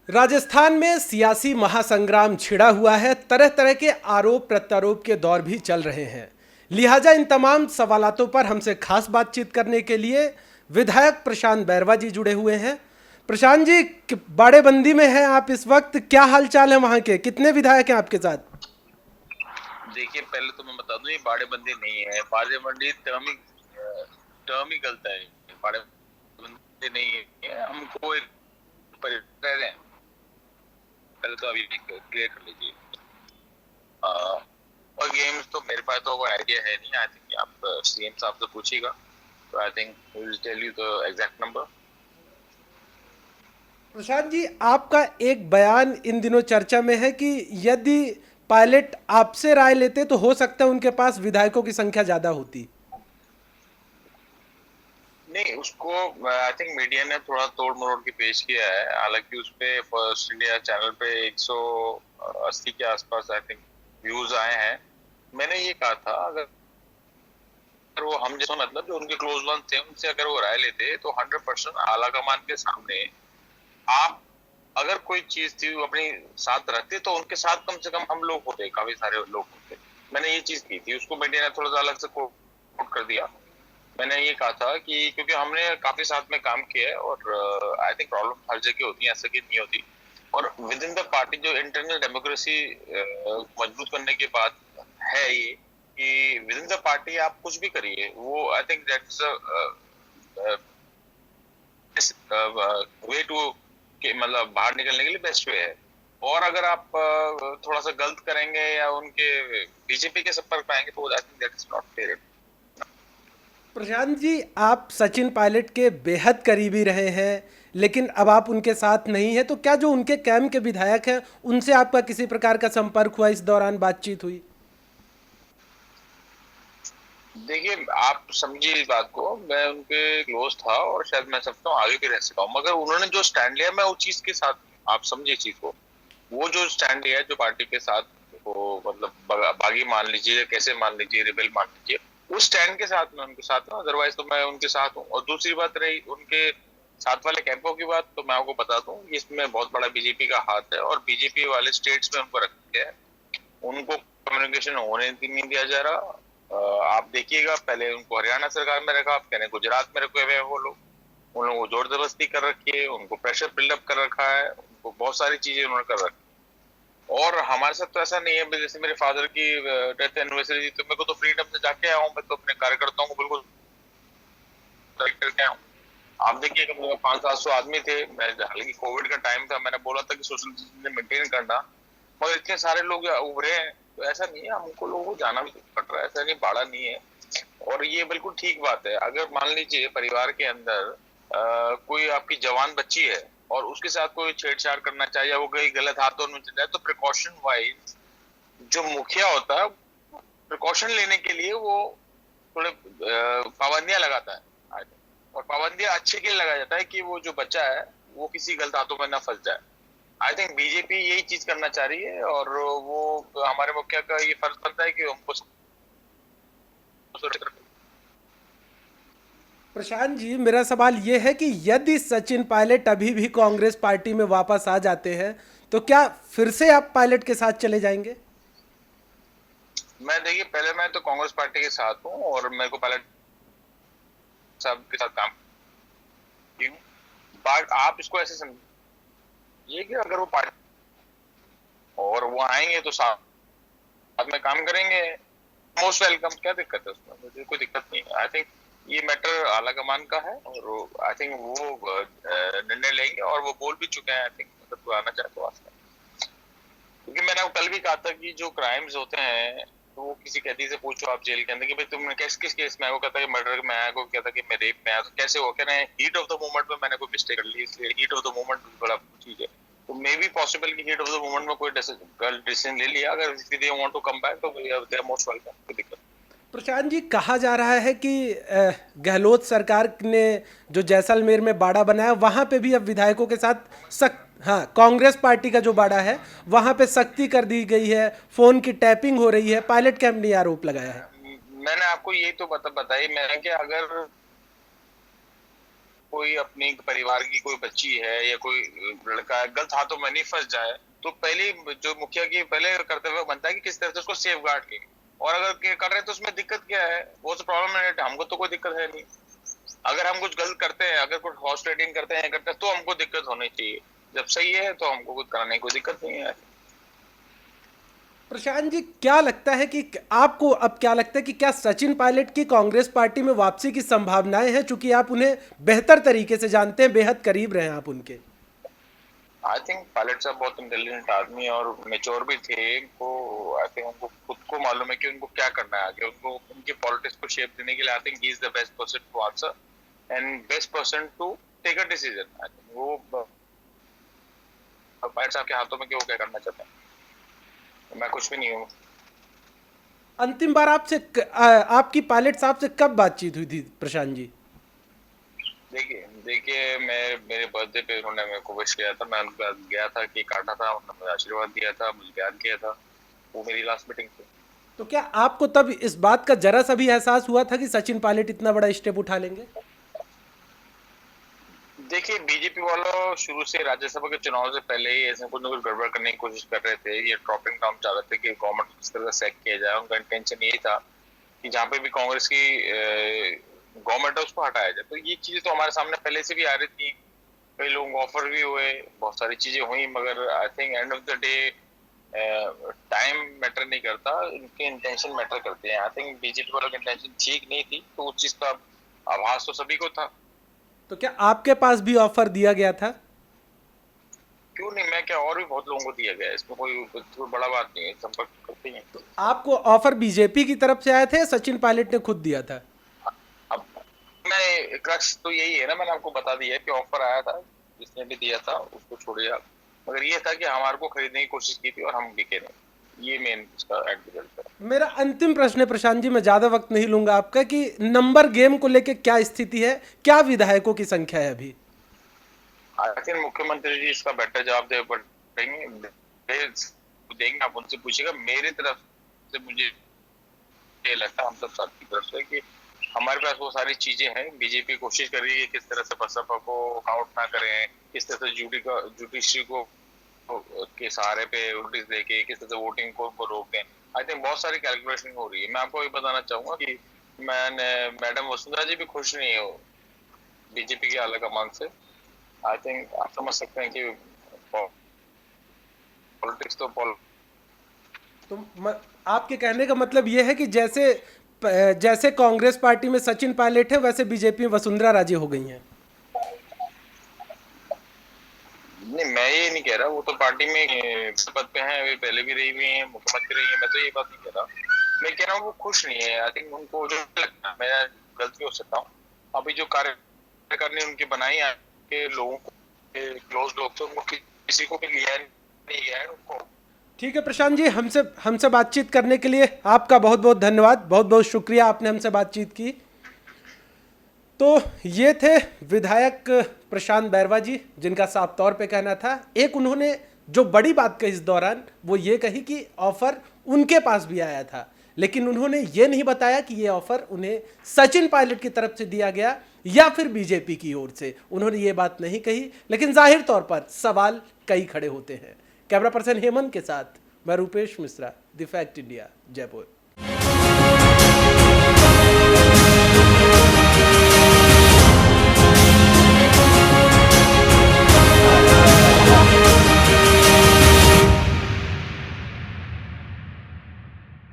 राजस्थान में सियासी महासंग्राम छिड़ा हुआ है। तरह तरह के आरोप प्रत्यारोप के दौर भी चल रहे हैं। लिहाजा इन तमाम सवालातों पर हमसे खास बातचीत करने के लिए विधायक प्रशांत बैरवा जी जुड़े हुए हैं। प्रशांत जी, बाड़ेबंदी में हैं आप इस वक्त, क्या हालचाल है वहां के? कितने विधायक हैं आपके साथ? देखिए, पहले तो मैं बता दूं, ये बाड़ेबंदी नहीं है। बाड़ेबंदी टर्म ही गलत है। बाड़ेबंदी नहीं है, हमको एक रह रहे हैं। पहले तो अभी क्लियर कर लीजिए। और गेम्स तो मेरे पास तो कोई आइडिया है नहीं। आई थिंक आप सीएम साहब से पूछिएगा, तो I think he will tell you the exact number. Prashant ji, आपका एक बयान इन दिनों चर्चा में है कि यदि पायलट आपसे राय लेते तो हो सकता है उनके पास विधायकों की संख्या ज्यादा होती। नहीं, उसको आई थिंक मीडिया ने थोड़ा तोड़ मरोड़ के पेश किया है। हालांकि उस पे फर्स्ट इंडिया चैनल पे 180 के आसपास आई थिंक व्यूज आए हैं। मैंने ये कहा था, अगर वो हम जैसा मतलब जो उनके क्लोज वन थे उनसे अगर वो राय लेते तो 100% आला कमान के सामने आप अगर कोई चीज थी वो अपनी साथ रखते तो उनके साथ कम से कम हम लोग होते, काफी सारे लोग होते। मैंने ये चीज की थी, उसको मीडिया ने थोड़ा सा अलग से कोट कर दिया। मैंने ये कहा था कि क्योंकि हमने काफी साथ में काम किया है और आई थिंक प्रॉब्लम हर जगह होती है, ऐसा कि नहीं होती। और विद इन द पार्टी जो इंटरनल डेमोक्रेसी मजबूत करने के बाद है ये कि विद इन द पार्टी आप कुछ भी करिए, वो I think that's way to के मतलब बाहर निकलने के लिए बेस्ट वे है। और अगर आप थोड़ा सा गलत करेंगे या उनके बीजेपी के संपर्क में आएंगे तो I think that is not fair. Prashant ji, आप सचिन पायलट के बेहद करीबी रहे हैं, लेकिन अब आप उनके साथ नहीं हैं, तो क्या जो उनके कैंप के विधायक हैं उनसे आपका किसी प्रकार का संपर्क हुआ, इस दौरान बातचीत हुई? देखिए, आप समझिए इस बात को, मैं उनके क्लोज था और शायद मैं समझता हूँ आगे भी रह सकता हूँ, मगर उन्होंने जो स्टैंड लिया मैं उस चीज के साथ, आप समझिए चीज को। वो जो स्टैंड लिया जो पार्टी के साथ, वो मतलब बागी मान लीजिए, कैसे मान लीजिए, रिबेल मान लीजिए, उस स्टैंड के साथ मैं उनके साथ हूँ। अदरवाइज तो मैं उनके साथ हूँ। और दूसरी बात रही उनके साथ वाले कैंपों की बात, तो मैं आपको बता दूं इसमें बहुत बड़ा बीजेपी का हाथ है और बीजेपी वाले स्टेट्स में उनको रखते हैं। उनको कम्युनिकेशन होने नहीं दिया जा रहा। आप देखिएगा, पहले उनको हरियाणा सरकार में रखा, आप कह रहे हैं गुजरात में रखे हुए हैं वो लोग। उन लोगों को जोर जबरदस्ती कर रखी है, उनको प्रेशर बिल्डअप कर रखा है, उनको बहुत सारी चीजें उन्होंने कर रखी है। और हमारे साथ तो ऐसा नहीं है। जैसे मेरे फादर की डेथ एनिवर्सरी थी तो मेरे को तो फ्रीडम से जाके आया हूँ, मैं तो अपने कार्यकर्ताओं को बिल्कुल करके आया हूँ। आप देखिए, कम से कम 500-700 आदमी थे। मैं, हालांकि कोविड का टाइम था, मैंने बोला था कि सोशल डिस्टेंस मेंटेन करना, मगर इतने सारे लोग उभरे हैं तो ऐसा नहीं है, हमको लोगों को जाना भी पड़ रहा है, ऐसा नहीं बाड़ा नहीं है। और ये बिल्कुल ठीक बात है। अगर मान लीजिए परिवार के अंदर कोई आपकी जवान बच्ची है और उसके साथ कोई छेड़छाड़ करना चाहिए, वो कहीं गलत हाथों में चल जाए, तो प्रिकॉशन वाइज जो मुखिया होता है, प्रिकॉशन लेने के लिए वो थोड़े पाबंदियां लगाता है। और पाबंदियां अच्छे के लिए लगाया जाता है कि वो जो बच्चा है वो किसी गलत हाथों में ना फंस जाए। आई थिंक बीजेपी यही चीज करना चाह रही है और वो हमारे मुखिया का ये फर्ज बनता है कि उनको सुरक्षित रखें। प्रशांत जी, मेरा सवाल ये है कि यदि सचिन पायलट अभी भी कांग्रेस पार्टी में वापस आ जाते हैं तो क्या फिर से आप पायलट के साथ चले जाएंगे? मैं, देखिए, पहले मैं तो कांग्रेस पार्टी के साथ हूँ और मेरे को पायलट साहब के साथ काम की हूँ। बट आप इसको ऐसे समझिए कि अगर वो पार्टी और वो आएंगे तो साथ में काम करेंगे, मोस्ट वेलकम। क्या दिक्कत है उसमें? मुझे कोई दिक्कत नहीं है। आई थिंक ये मैटर आला कमान का है और आई थिंक वो निर्णय लेंगे और वो बोल भी चुके हैं। आई थिंक अगर कोई आना चाहे तो आ सकता है। क्योंकि मैंने कल भी कहा था कि जो क्राइम्स होते हैं तो वो किसी कैदी से पूछो आप जेल के अंदर कि भाई तुमने किस किस केस में आया, वो कहता है मर्डर में आया, कोई कहता कि मैं रेप में आया, तो कैसे हो? कह रहे हैं हीट ऑफ द मोमेंट में मैंने कोई मिस्टेक कर ली, इसलिए हीट ऑफ द मोमेंट बड़ा चीज है। तो मे बी पॉसिबल कि हीट ऑफ द मोमेंट में कोई डिसीजन ले लिया। अगर they want to come back तो दे आर मोस्ट वेलकम, कोई दिक्कत। प्रशांत जी, कहा जा रहा है कि गहलोत सरकार ने जो जैसलमेर में बाड़ा बनाया वहां पे भी अब विधायकों के साथ सख्त, हाँ, कांग्रेस पार्टी का जो बाड़ा है वहां पे सख्ती कर दी गई है, फोन की टैपिंग हो रही है। पायलट कैंप ने आरोप लगाया है। मैंने आपको यही तो बताई मैंने कि अगर कोई अपनी परिवार की कोई बच्ची है या कोई लड़का है गलत हाथों में नहीं फंस जाए, तो पहले जो मुखिया की पहले कर्तव्य बनता है कि किस तरह से उसको सेफ गार्ड के, और अगर कर रहे हैं तो उसमें दिक्कत क्या है, वो तो प्रॉब्लम है, हमको तो कोई दिक्कत है नहीं। अगर हम कुछ गलत करते हैं, अगर कुछ हॉर्स ट्रेडिंग करते हैं तो हमको दिक्कत होनी चाहिए। जब सही है तो हमको कुछ कराने की कोई दिक्कत नहीं है। प्रशांत जी, क्या लगता है कि आपको अब क्या लगता है कि क्या सचिन पायलट की कांग्रेस पार्टी में वापसी की संभावनाएं हैं, चूंकि आप उन्हें बेहतर तरीके से जानते हैं, बेहद करीब रहे हैं आप उनके? आई थिंक पायलट साहब बहुत इंटेलिजेंट आदमी और मेच्योर भी थे। उनको आई थिंक उनको खुद को मालूम है कि उनको क्या करना है आगे, उनको उनकी पॉलिटिक्स को शेप देने के लिए I think he is the best person to answer and best person to take a decision. I think वो पायलट साहब के हाथों में कि वो क्या करना चाहते हैं, मैं कुछ भी नहीं हूँ। अंतिम बार आपकी पायलट साहब से कब बातचीत हुई थी प्रशांत जी? देखिए देखिए मैं मेरे बर्थडे पे उन्होंने मेरे को विश किया था, मैं उनके पास गया था, केक काटा था, उन्होंने मुझे आशीर्वाद दिया था, मुझे प्यार किया था। वो मेरी लास्ट मीटिंग थी। तो क्या आपको तब इस बात का जरा सा भी एहसास हुआ था कि सचिन पायलट इतना बड़ा स्टेप उठा लेंगे? देखिए बीजेपी वालों शुरू से राज्यसभा के चुनाव से पहले ही ऐसे कुछ न कुछ गड़बड़ करने की कोशिश कर रहे थे। ये ड्रॉपिंग डाउन चाह रहे थे कि गवर्नमेंट को किस तरह से सैक किया जाए। उनका इंटेंशन यही था कि जहाँ पे भी कांग्रेस की गवर्नमेंट है उसको हटाया जाए। तो ये चीजें तो हमारे सामने पहले से भी आ रही थी, कई लोगों को ऑफर भी हुए, बहुत सारी चीजें हुई, मगर I think end of the day time matter नहीं करता, इनके इंटेंशन मैटर करते हैं। आई थिंक बीजेपी वालों की इंटेंशन ठीक नहीं थी, तो उस चीज का आभास तो सभी को था। तो क्या आपके पास भी ऑफर दिया गया था? क्यों नहीं, मैं क्या, और भी बहुत लोगों को दिया गया है, इसमें कोई बड़ा बात नहीं है, संपर्क करते हैं। तो आपको ऑफर बीजेपी की तरफ से आए थे या सचिन पायलट ने खुद दिया था? अब मैं क्रक्स तो यही है ना, मैंने आपको बता दिया है कि ऑफर आया था, जिसने भी दिया था उसको छोड़िए आप, मगर ये था कि हमारे को खरीदने की कोशिश की थी और हम बिके नहीं। ये मेन इसका एंड रिजल्ट है। मेरा अंतिम प्रश्न है प्रशांत जी, मैं ज्यादा वक्त नहीं लूंगा आपका, कि नंबर गेम को लेके क्या स्थिति है, क्या विधायकों की संख्या है अभी? आई थिंक मुख्यमंत्री जी इसका बेटर जवाब देंगे, आप उनसे पूछिएगा। मेरी तरफ से मुझे ये लगता है, हम सब साथ की तरफ से, कि हमारे पास वो सारी चीजें हैं। बीजेपी कोशिश कर रही है किस तरह से बसपा को काउंट ना करें, किस तरह से जुडिशरी को के सहारे पे नोटिस देके किस तरह से वोटिंग को रोक दें। आई थिंक बहुत सारी कैलकुलेशन हो रही है। मैं आपको ये बताना चाहूंगा कि मैंने मैडम वसुंधरा जी भी खुश नहीं हो बीजेपी के आला कमान से। आई थिंक आप समझ सकते हैं कि पॉलिटिक्स तो आपके कहने का मतलब यह है कि जैसे जैसे कांग्रेस पार्टी में सचिन पायलट है, वैसे बीजेपी में वसुंधरा राजे हो गई हैं? नहीं, मैं ये नहीं कह रहा, वो तो पार्टी में पद पे हैं, वे पहले भी रही हुई हैं, मुख्यमंत्री रही हैं, मैं तो ये बात नहीं कह रहा। मैं कह रहा हूँ वो खुश नहीं है। आई थिंक उनको जो लगता है, मैं गलती हो सकता हूँ, अभी जो कार्यकारिणी उनकी बनाई है के लोगों को, क्लोज लोग, तो उनको किसी को भी लिया नहीं गया है उनको। ठीक है प्रशांत जी, हमसे हमसे बातचीत करने के लिए आपका बहुत बहुत धन्यवाद, बहुत बहुत शुक्रिया, आपने हमसे बातचीत की। तो ये थे विधायक प्रशांत बैरवा जी, जिनका साफ तौर पे कहना था, एक उन्होंने जो बड़ी बात कही इस दौरान वो ये कही कि ऑफर उनके पास भी आया था, लेकिन उन्होंने ये नहीं बताया कि ये ऑफर उन्हें सचिन पायलट की तरफ से दिया गया या फिर बीजेपी की ओर से। उन्होंने ये बात नहीं कही, लेकिन जाहिर तौर पर सवाल कई खड़े होते हैं। कैमरा पर्सन हेमंत के साथ मैं Rupesh Mishra, the fact India, Jaipur.